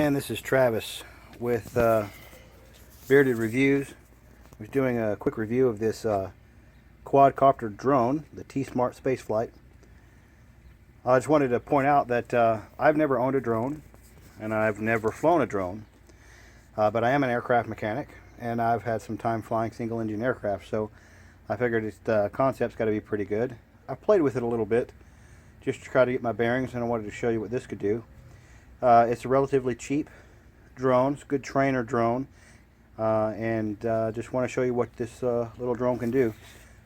again, this is Travis with Bearded Reviews. I was doing a quick review of this quadcopter drone, the Tsmart spaceflight. I just wanted to point out that I've never owned a drone and I've never flown a drone, but I am an aircraft mechanic and I've had some time flying single engine aircraft, so I figured the concept's got to be pretty good. I played with it a little bit just to try to get my bearings, and I wanted to show you what this could do. It's a relatively cheap drone. It's a good trainer drone, and just want to show you what this little drone can do.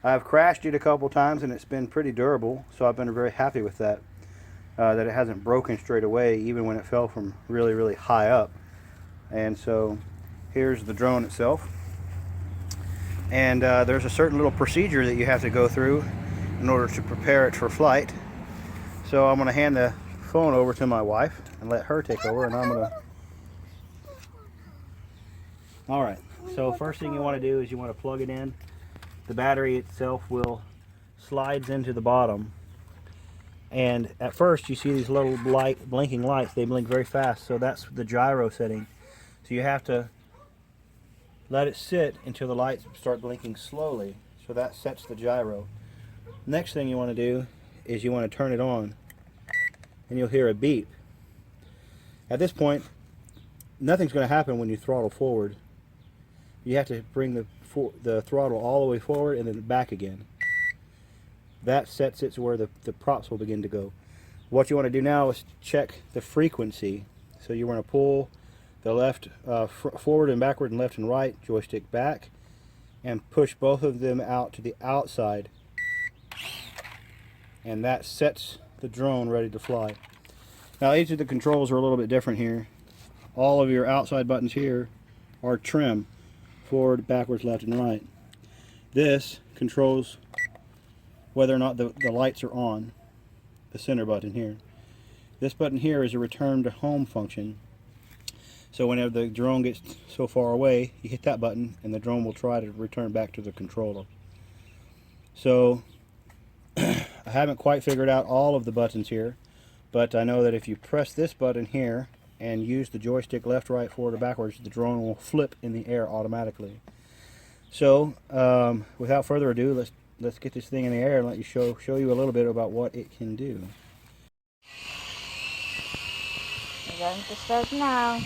I've crashed it a couple times and it's been pretty durable, so I've been very happy with that. That it hasn't broken straight away even when it fell from really high up. And so here's the drone itself, and there's a certain little procedure that you have to go through in order to prepare it for flight. So I'm going to hand the phone over to my wife and let her take over, and I'm going to... Alright, so first thing you want to do is you want to plug it in. The battery itself will slides into the bottom, and at first you see these little blinking lights. They blink very fast, so that's the gyro setting. So you have to let it sit until the lights start blinking slowly, so that sets the gyro. Next thing you want to do is you want to turn it on, and you'll hear a beep. At this point, nothing's going to happen when you throttle forward. You have to bring the throttle all the way forward and then back again. That sets it to where the props will begin to go. What you want to do now is check the frequency. So you want to pull the left forward and backward and left and right joystick back, and push both of them out to the outside, and that sets the drone ready to fly. Now each of the controls are a little bit different here. All of your outside buttons here are trim: forward, backwards, left, and right. This controls whether or not the lights are on, the center button here. This button here is a return to home function. So whenever the drone gets so far away, you hit that button and the drone will try to return back to the controller. So I haven't quite figured out all of the buttons here, but I know that if you press this button here and use the joystick left, right, forward, or backwards, the drone will flip in the air automatically. So without further ado, let's get this thing in the air and let you show you a little bit about what it can do. We're going to start now.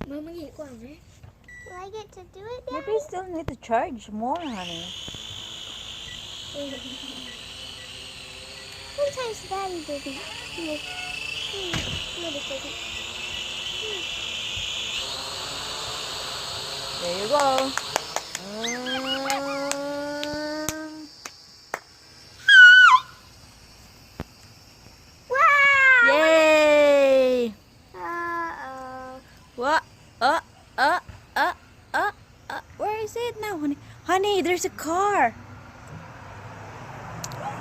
Mama, get one, right? Will I get to do it now? Maybe you still need to charge more, honey. Sometimes Daddy doesn't. There you go. Wow! Yay! Uh-oh. What? Where is it now, honey? Honey, there's a car.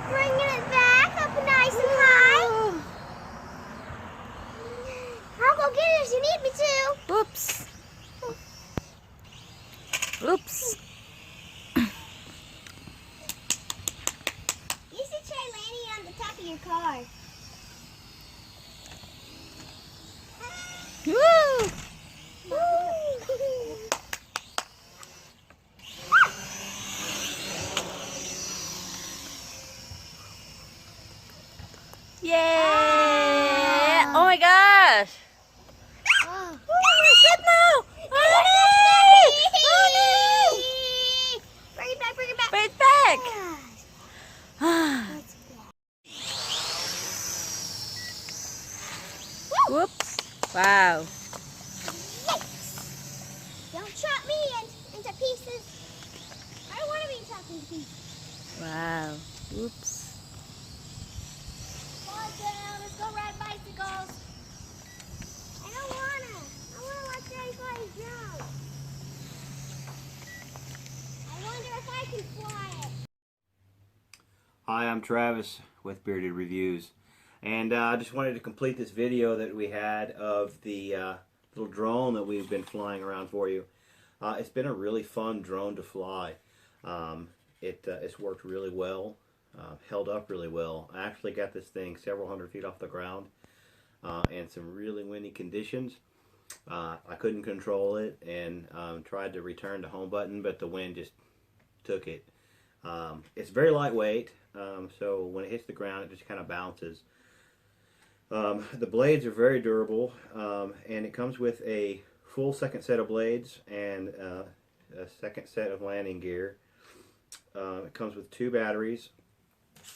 Bringing it back up nice and high. I'll go get it if you need me to. Oops. Oops. You should try landing on the top of your car. Woo! Yay! Oh my gosh! Oh. Where's it now? Honey! Honey! Bring it back, bring it back. Bring it back! That's bad. Whoops! Wow! Yikes! Don't chop me into pieces. I don't want to be chopped into pieces. Wow! Oops! Let's go ride bicycles. I don't wanna. I wanna watch everybody jump. I wonder if I can fly it. Hi, I'm Travis with Bearded Reviews, and I just wanted to complete this video that we had of the little drone that we've been flying around for you. It's been a really fun drone to fly. It's worked really well. held up really well. I actually got this thing several hundred feet off the ground in some really windy conditions. I couldn't control it and tried to return to home button, but the wind just took it. It's very lightweight, so when it hits the ground, it just kind of bounces. The blades are very durable, and it comes with a full second set of blades and a second set of landing gear. It comes with 2 batteries.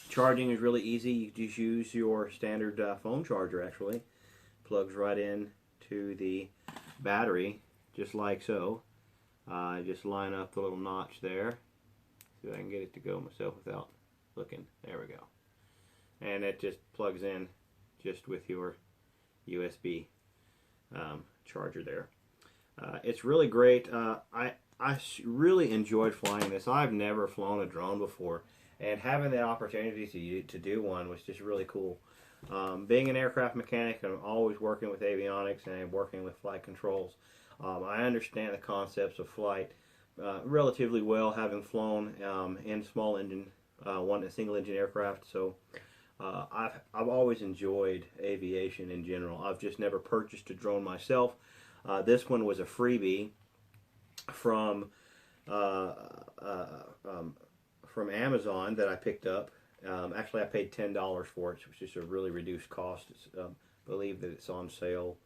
Charging is really easy. You just use your standard phone charger, actually. Plugs right in to the battery, just like so. Just line up the little notch there. See if I can get it to go myself without looking. There we go. And it just plugs in just with your USB charger there. It's really great. I really enjoyed flying this. I've never flown a drone before, and having the opportunity to do one was just really cool. Being an aircraft mechanic, I'm always working with avionics and working with flight controls. I understand the concepts of flight relatively well, having flown in small engine, single engine aircraft. So I've always enjoyed aviation in general. I've just never purchased a drone myself. This one was a freebie from Amazon that I picked up. Actually, I paid $10 for it, which is just a really reduced cost. I believe that it's on sale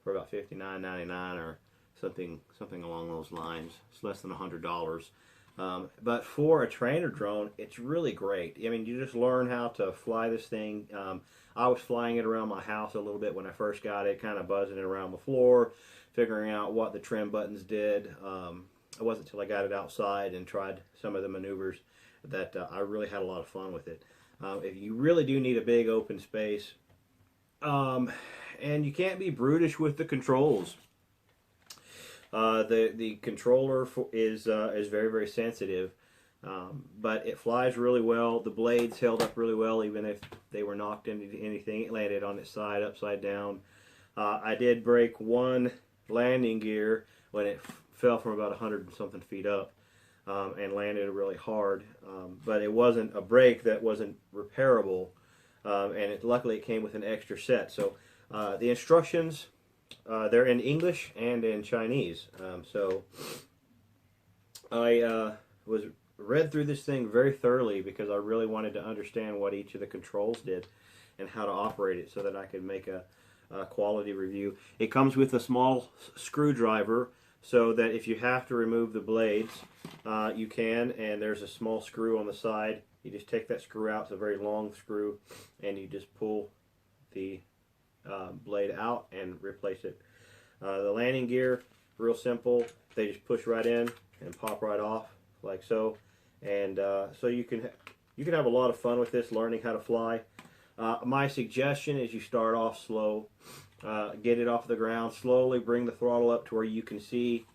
for about $59.99 or something along those lines. It's less than $100. But for a trainer drone, it's really great. I mean, you just learn how to fly this thing. I was flying it around my house a little bit when I first got it, kind of buzzing it around the floor, figuring out what the trim buttons did. It wasn't until I got it outside and tried some of the maneuvers that I really had a lot of fun with it. If you really do need a big open space, and you can't be brutish with the controls. The controller is very, very sensitive, but it flies really well. The blades held up really well, even if they were knocked into anything. It landed on its side, upside down. I did break one landing gear when it fell from about 100 and something feet up, and landed really hard. But it wasn't a break that wasn't repairable, and luckily it came with an extra set. So the instructions, they're in English and in Chinese. So I read through this thing very thoroughly because I really wanted to understand what each of the controls did and how to operate it so that I could make a quality review. It comes with a small screwdriver so that if you have to remove the blades, you can, and there's a small screw on the side. You just take that screw out. It's a very long screw, and you just pull the blade out and replace it. The landing gear, real simple. They just push right in and pop right off like so, and so you can have a lot of fun with this, learning how to fly. My suggestion is you start off slow, get it off the ground slowly, bring the throttle up to where you can see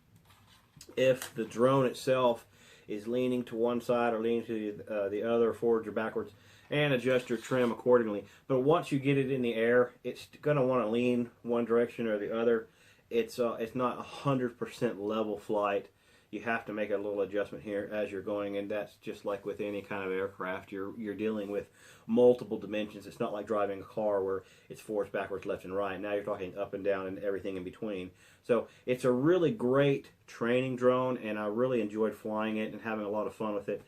if the drone itself is leaning to one side or leaning to the other, forwards or backwards, and adjust your trim accordingly. But once you get it in the air, it's going to want to lean one direction or the other. It's not 100% level flight. You have to make a little adjustment here as you're going, and that's just like with any kind of aircraft. You're dealing with multiple dimensions. It's not like driving a car where it's forwards, backwards, left, and right. Now you're talking up and down and everything in between. So it's a really great training drone, and I really enjoyed flying it and having a lot of fun with it.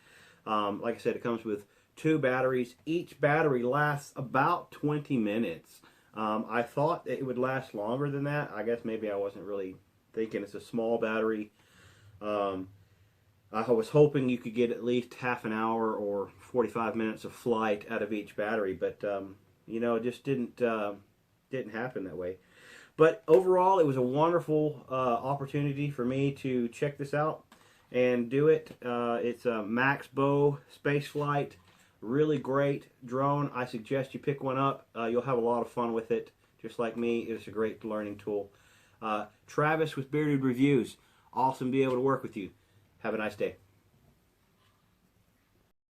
Like I said, it comes with 2 batteries. Each battery lasts about 20 minutes. I thought it would last longer than that. I guess maybe I wasn't really thinking. It's a small battery. I was hoping you could get at least half an hour or 45 minutes of flight out of each battery, but you know, it just didn't happen that way. But overall, it was a wonderful opportunity for me to check this out and do it. It's a Maxbo space flight. Really great drone. I suggest you pick one up. You'll have a lot of fun with it. Just like me, it's a great learning tool. Travis with Bearded Reviews. Awesome to be able to work with you. Have a nice day.